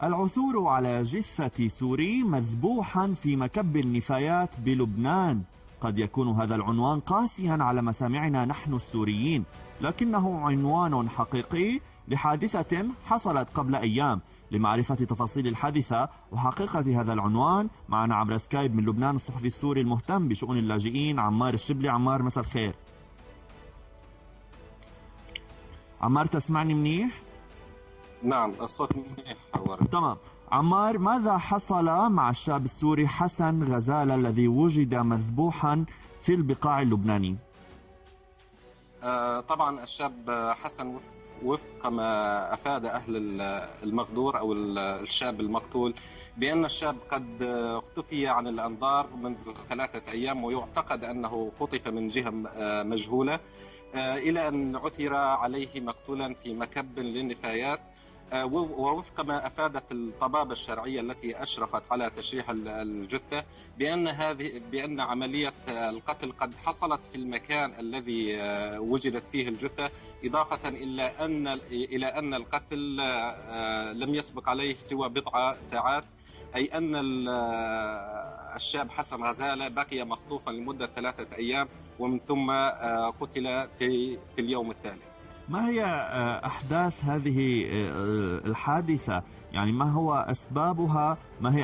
العثور على جثة سوري مذبوحا في مكب النفايات بلبنان. قد يكون هذا العنوان قاسيا على مسامعنا نحن السوريين، لكنه عنوان حقيقي لحادثة حصلت قبل أيام. لمعرفة تفاصيل الحادثة وحقيقة هذا العنوان معنا عبر سكايب من لبنان الصحفي السوري المهتم بشؤون اللاجئين عمار الشبلي. عمار، مساء الخير. عمار، تسمعني منيح؟ نعم، الصوت منيح. تمام. عمار، ماذا حصل مع الشاب السوري حسن غزالة الذي وجد مذبوحا في البقاع اللبناني؟ طبعا الشاب حسن وفق ما أفاد أهل المغدور أو الشاب المقتول بأن الشاب قد اختفي عن الأنظار منذ 3 أيام، ويعتقد أنه خطف من جهة مجهولة إلى أن عثر عليه مقتولا في مكب للنفايات. ووفق ما أفادت الطبابة الشرعية التي أشرفت على تشريح الجثة بأن عملية القتل قد حصلت في المكان الذي وجدت فيه الجثة، إضافة إلى أن القتل لم يسبق عليه سوى بضع ساعات، أي أن الشاب حسن غزالة بقي مخطوفا لمدة 3 أيام ومن ثم قتل في اليوم الثالث. ما هي أحداث هذه الحادثة؟ يعني ما هي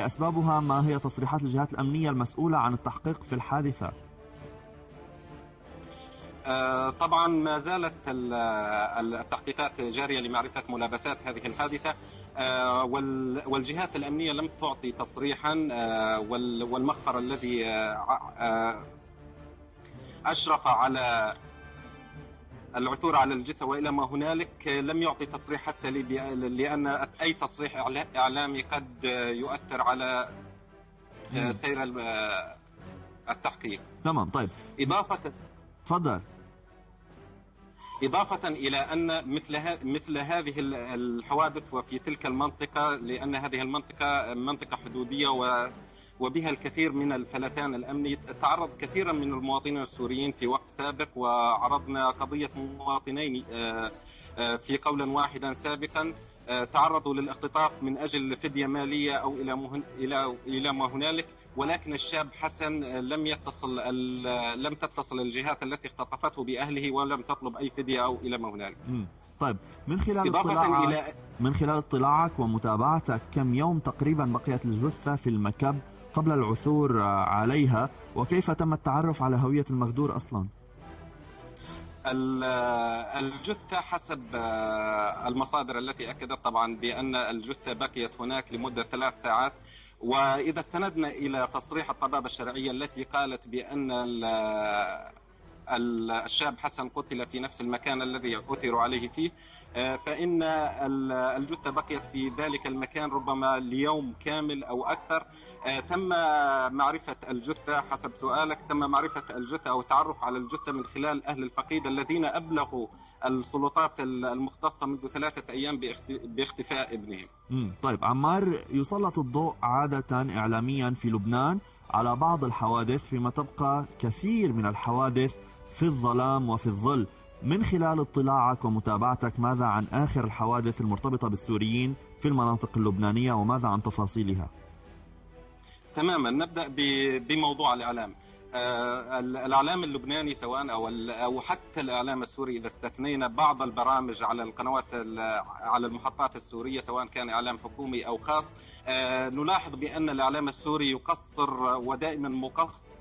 أسبابها؟ ما هي تصريحات الجهات الأمنية المسؤولة عن التحقيق في الحادثة؟ طبعا ما زالت التحقيقات جارية لمعرفة ملابسات هذه الحادثة، والجهات الأمنية لم تعطي تصريحا، والمخفر الذي أشرف على العثور على الجثة وإلى ما هنالك لم يعطي تصريح حتى لأن أي تصريح إعلامي قد يؤثر على سير التحقيق. تمام. طيب، تفضل. إضافة إلى أن مثل هذه الحوادث وفي تلك المنطقة، لأن هذه المنطقة منطقة حدودية وبها الكثير من الفلتان الأمني، تعرض كثيرا من المواطنين السوريين في وقت سابق، وعرضنا قضية مواطنين في قولا واحدا سابقا تعرضوا للاختطاف من أجل فدية مالية أو إلى ما هنالك، ولكن الشاب حسن لم تتصل الجهات التي اختطفته بأهله ولم تطلب أي فدية أو إلى ما هنالك. طيب، من خلال اطلاعك ومتابعتك، كم يوم تقريبا بقيت الجثة في المكب قبل العثور عليها، وكيف تم التعرف على هوية المغدور أصلا؟ الجثة حسب المصادر التي أكدت طبعا بأن الجثة بقيت هناك لمدة 3 ساعات، وإذا استندنا إلى تصريح الطبابة الشرعية التي قالت بأن الشاب حسن قتل في نفس المكان الذي أثر عليه فيه، فإن الجثة بقيت في ذلك المكان ربما ليوم كامل أو أكثر. تم معرفة الجثة حسب سؤالك، تم معرفة الجثة أو التعرف على الجثة من خلال أهل الفقيد الذين أبلغوا السلطات المختصة منذ 3 أيام باختفاء ابنهم. طيب عمار، يسلط الضوء عادة إعلاميا في لبنان على بعض الحوادث، فيما تبقى كثير من الحوادث في الظلام وفي الظل. من خلال اطلاعك ومتابعتك، ماذا عن آخر الحوادث المرتبطة بالسوريين في المناطق اللبنانية وماذا عن تفاصيلها؟ تماما، نبدأ بموضوع الإعلام. الإعلام اللبناني سواء أو حتى الإعلام السوري، إذا استثنينا بعض البرامج على القنوات على المحطات السورية سواء كان إعلام حكومي أو خاص، نلاحظ بأن الإعلام السوري يقصر ودائما مقصر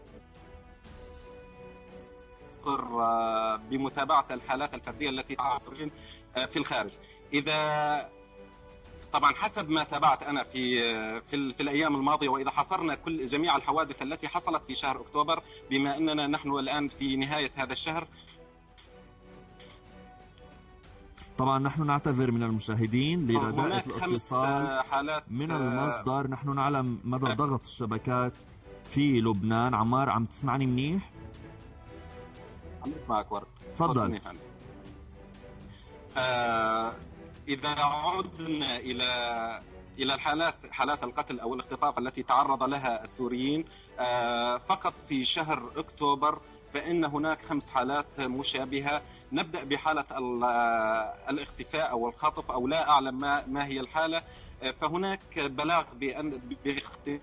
بمتابعة الحالات الفردية التي تقع السوريين في الخارج. إذا طبعا حسب ما تابعت أنا في الأيام الماضية، وإذا حصرنا جميع الحوادث التي حصلت في شهر أكتوبر، بما أننا نحن الآن في نهاية هذا الشهر. طبعا نحن نعتذر من المشاهدين لرداءة الاتصال من المصدر. نحن نعلم مدى ضغط الشبكات في لبنان. عمار، عم تسمعني منيح؟ عم اسمعك ورد. تفضل. إذا عدنا إلى حالات القتل أو الاختطاف التي تعرض لها السوريين، فقط في شهر أكتوبر فإن هناك 5 حالات مشابهة. نبدأ بحالة الاختفاء أو الخطف، أو لا أعلم ما هي الحالة. فهناك بلاغ بأن باختفاء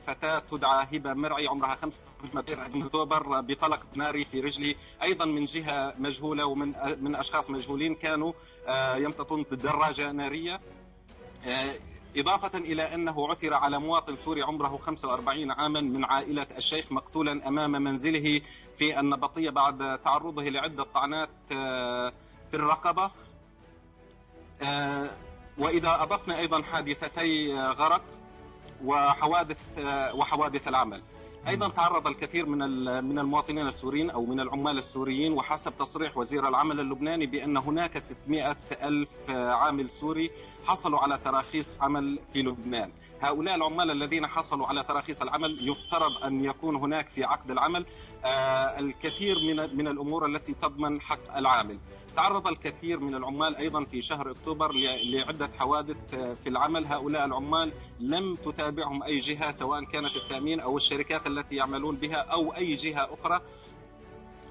فتاة تدعى هبة مرعي عمرها 5 أكتوبر بطلق ناري في رجله، أيضا من جهة مجهولة ومن أشخاص مجهولين كانوا يمتطون بدراجة نارية. إضافة إلى أنه عثر على مواطن سوري عمره 45 عاما من عائلة الشيخ مقتولا أمام منزله في النبطية بعد تعرضه لعدة طعنات في الرقبة. وإذا أضفنا أيضا حادثتي غرق وحوادث العمل، أيضا تعرض الكثير من المواطنين السوريين أو من العمال السوريين، وحسب تصريح وزير العمل اللبناني بأن هناك 600 ألف عامل سوري حصلوا على تراخيص عمل في لبنان. هؤلاء العمال الذين حصلوا على تراخيص العمل يفترض أن يكون هناك في عقد العمل الكثير من الأمور التي تضمن حق العامل. تعرض الكثير من العمال أيضا في شهر أكتوبر لعدة حوادث في العمل. هؤلاء العمال لم تتابعهم أي جهة، سواء كانت التأمين أو الشركات التي يعملون بها أو أي جهة أخرى،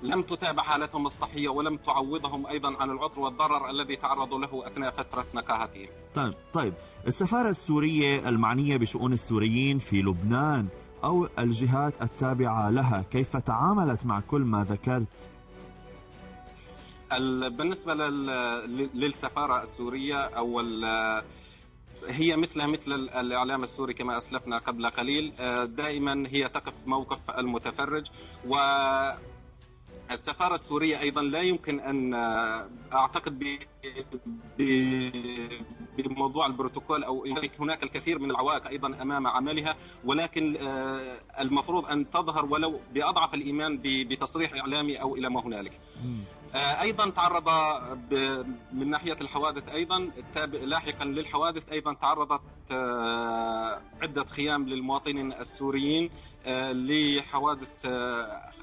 لم تتابع حالتهم الصحية ولم تعوضهم أيضا عن العطر والضرر الذي تعرضوا له أثناء فترة نقاهتهم. طيب السفارة السورية المعنية بشؤون السوريين في لبنان أو الجهات التابعة لها كيف تعاملت مع كل ما ذكرت؟ بالنسبة للسفارة السورية هي مثل الإعلام السوري كما أسلفنا قبل قليل، دائما هي تقف موقف المتفرج. والسفارة السورية أيضا لا يمكن أن أعتقد بموضوع البروتوكول أو هناك الكثير من العوائق أيضا أمام عملها، ولكن المفروض أن تظهر ولو بأضعف الإيمان بتصريح إعلامي أو إلى ما هنالك. أيضا تعرض من ناحية الحوادث أيضا لاحقا للحوادث أيضا تعرضت عدة خيام للمواطنين السوريين لحوادث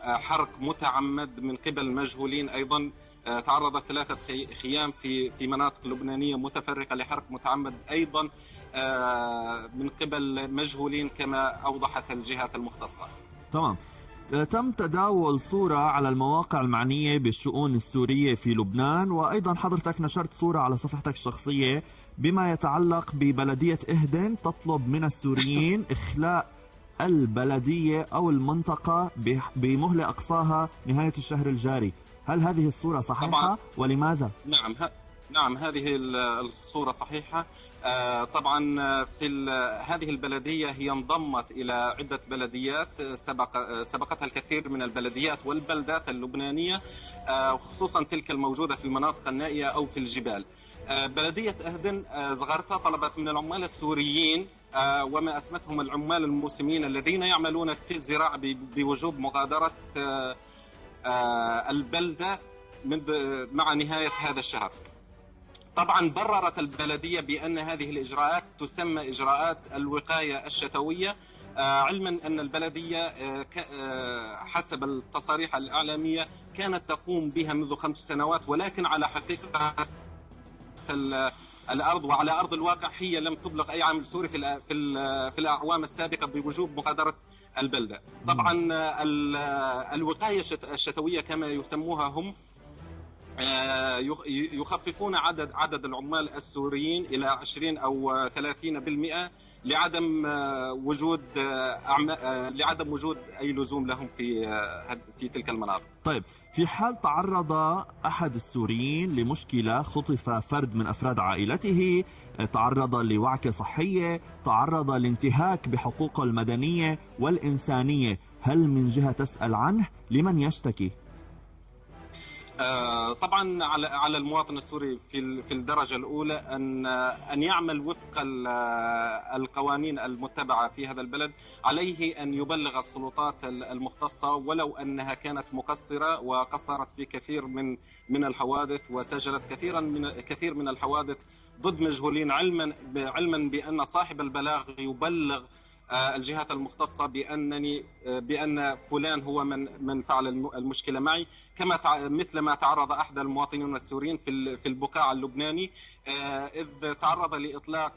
حرق متعمد من قبل مجهولين. أيضا تعرضت 3 خيام في مناطق لبنانية متفرقة لحرق متعمد أيضا من قبل مجهولين كما أوضحت الجهات المختصة. تمام. تم تداول صورة على المواقع المعنية بالشؤون السورية في لبنان، وأيضا حضرتك نشرت صورة على صفحتك الشخصية بما يتعلق ببلدية إهدن تطلب من السوريين إخلاء البلدية أو المنطقة بمهلة أقصاها نهاية الشهر الجاري. هل هذه الصورة صحيحة طبعا؟ ولماذا؟ نعم هذه الصورة صحيحة. طبعا في هذه البلدية هي انضمت إلى عدة بلديات سبقتها الكثير من البلديات والبلدات اللبنانية، خصوصا تلك الموجودة في المناطق النائية أو في الجبال. بلدية أهدن صغرتها طلبت من العمال السوريين وما أسمتهم العمال الموسميين الذين يعملون في الزراعة بوجوب مغادرة البلدة مع نهاية هذا الشهر. طبعا بررت البلدية بأن هذه الإجراءات تسمى إجراءات الوقاية الشتوية، علما أن البلدية حسب التصاريح الإعلامية كانت تقوم بها منذ 5 سنوات، ولكن على حقيقة الأرض وعلى أرض الواقع هي لم تبلغ أي عامل سوري في الأعوام السابقة بوجوب مغادرة البلدة. طبعا الوقاية الشتوية كما يسموها هم يخففون عدد العمال السوريين إلى 20 أو 30% لعدم وجود أي لزوم لهم في تلك المناطق. طيب، في حال تعرض أحد السوريين لمشكلة، خطف فرد من أفراد عائلته، تعرض لوعكة صحية، تعرض لانتهاك بحقوقه المدنية والإنسانية، هل من جهة تسأل عنه؟ لمن يشتكي؟ طبعا على المواطن السوري في الدرجة الأولى أن يعمل وفق القوانين المتبعة في هذا البلد. عليه أن يبلغ السلطات المختصة ولو أنها كانت مقصرة وقصرت في كثير من الحوادث وسجلت كثير من الحوادث ضد مجهولين، علما بأن صاحب البلاغ يبلغ الجهات المختصة بأن فلان هو من فعل المشكلة معي، مثل ما تعرض أحد المواطنين السوريين في البقاع اللبناني، إذ تعرض لإطلاق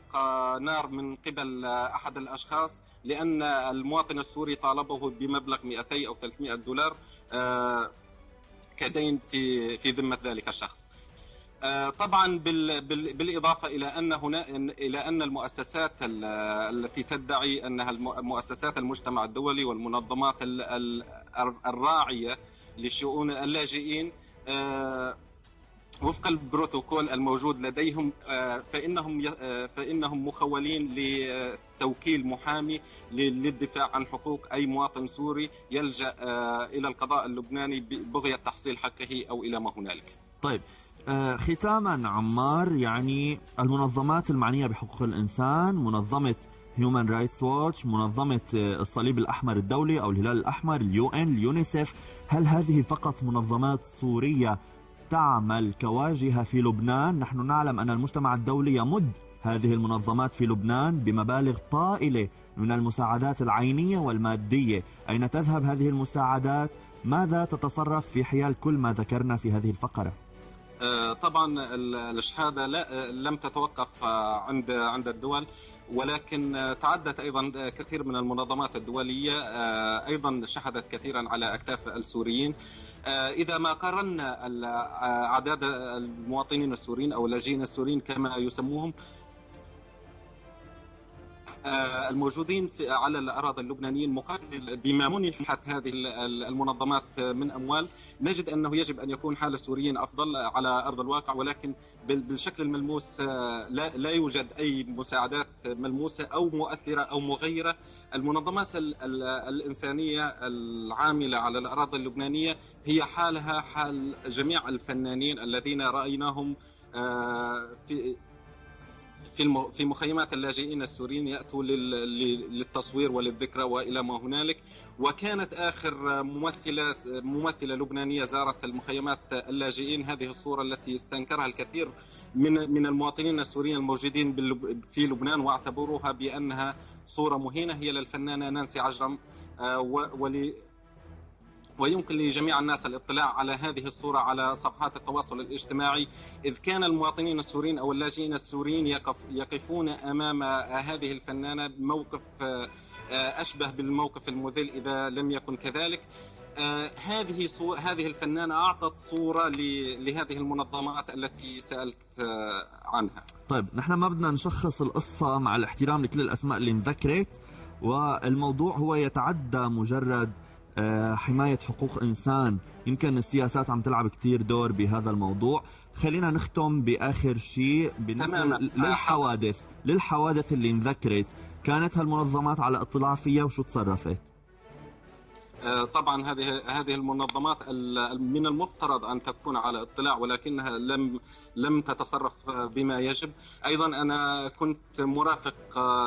نار من قبل أحد الأشخاص لأن المواطن السوري طالبه بمبلغ 200 أو 300 دولار كدين في ذمة ذلك الشخص. طبعا بالإضافة إلى أن المؤسسات التي تدعي أنها مؤسسات المجتمع الدولي والمنظمات الراعية لشؤون اللاجئين وفق البروتوكول الموجود لديهم فإنهم مخولين لتوكيل محامي للدفاع عن حقوق أي مواطن سوري يلجأ إلى القضاء اللبناني ببغية تحصيل حقه أو إلى ما هنالك. طيب، ختاما عمار، يعني المنظمات المعنية بحقوق الإنسان، منظمة هيومن رايتس ووتش، منظمة الصليب الأحمر الدولي أو الهلال الأحمر، اليون، اليونيسف، هل هذه فقط منظمات سورية تعمل كواجهة في لبنان؟ نحن نعلم أن المجتمع الدولي يمد هذه المنظمات في لبنان بمبالغ طائلة من المساعدات العينية والمادية. أين تذهب هذه المساعدات؟ ماذا تتصرف في حيال كل ما ذكرنا في هذه الفقرة؟ طبعا الشهادة لم تتوقف عند الدول، ولكن تعدت أيضا كثير من المنظمات الدولية أيضا شهدت كثيرا على أكتاف السوريين. إذا ما قارنا أعداد المواطنين السوريين أو اللاجئين السوريين كما يسموهم الموجودين على الأراضي اللبنانيين مقابل بما منحت هذه المنظمات من أموال، نجد أنه يجب أن يكون حال السوريين أفضل على أرض الواقع، ولكن بالشكل الملموس لا يوجد أي مساعدات ملموسة أو مؤثرة أو مغيرة. المنظمات الإنسانية العاملة على الأراضي اللبنانية هي حالها حال جميع الفنانين الذين رأيناهم في مخيمات اللاجئين السوريين يأتوا للتصوير وللذكرى وإلى ما هنالك. وكانت آخر ممثلة لبنانية زارت المخيمات اللاجئين هذه الصورة التي استنكرها الكثير من المواطنين السوريين الموجودين في لبنان واعتبروها بأنها صورة مهينة، هي للفنانة نانسي عجرم، ويمكن لجميع الناس الاطلاع على هذه الصورة على صفحات التواصل الاجتماعي، إذ كان المواطنين السوريين أو اللاجئين السوريين يقفون أمام هذه الفنانة بموقف أشبه بالموقف المذل إذا لم يكن كذلك. هذه الفنانة أعطت صورة لهذه المنظمات التي سألت عنها. طيب، نحن ما بدنا نشخص القصة مع الاحترام لكل الأسماء اللي انذكرت، والموضوع هو يتعدى مجرد حماية حقوق إنسان. يمكن السياسات عم تلعب كتير دور بهذا الموضوع. خلينا نختم بآخر شيء بالنسبة للحوادث اللي انذكرت. كانت هالمنظمات على اطلاع فيها وشو تصرفت؟ طبعا هذه المنظمات من المفترض أن تكون على اطلاع، ولكنها لم تتصرف بما يجب. أيضا أنا كنت مرافق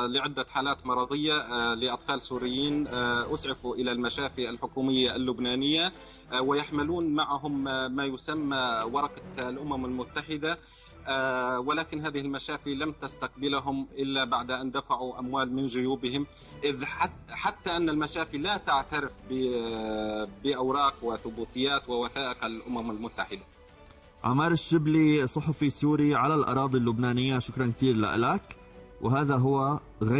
لعدة حالات مرضية لأطفال سوريين أسعفوا إلى المشافي الحكومية اللبنانية ويحملون معهم ما يسمى ورقة الأمم المتحدة، ولكن هذه المشافي لم تستقبلهم إلا بعد أن دفعوا أموال من جيوبهم، إذ حتى أن المشافي لا تعترف بأوراق وثبوتيات ووثائق الأمم المتحدة. عمار الشبلي، صحفي سوري على الأراضي اللبنانية، شكرا كثير لك. وهذا هو غير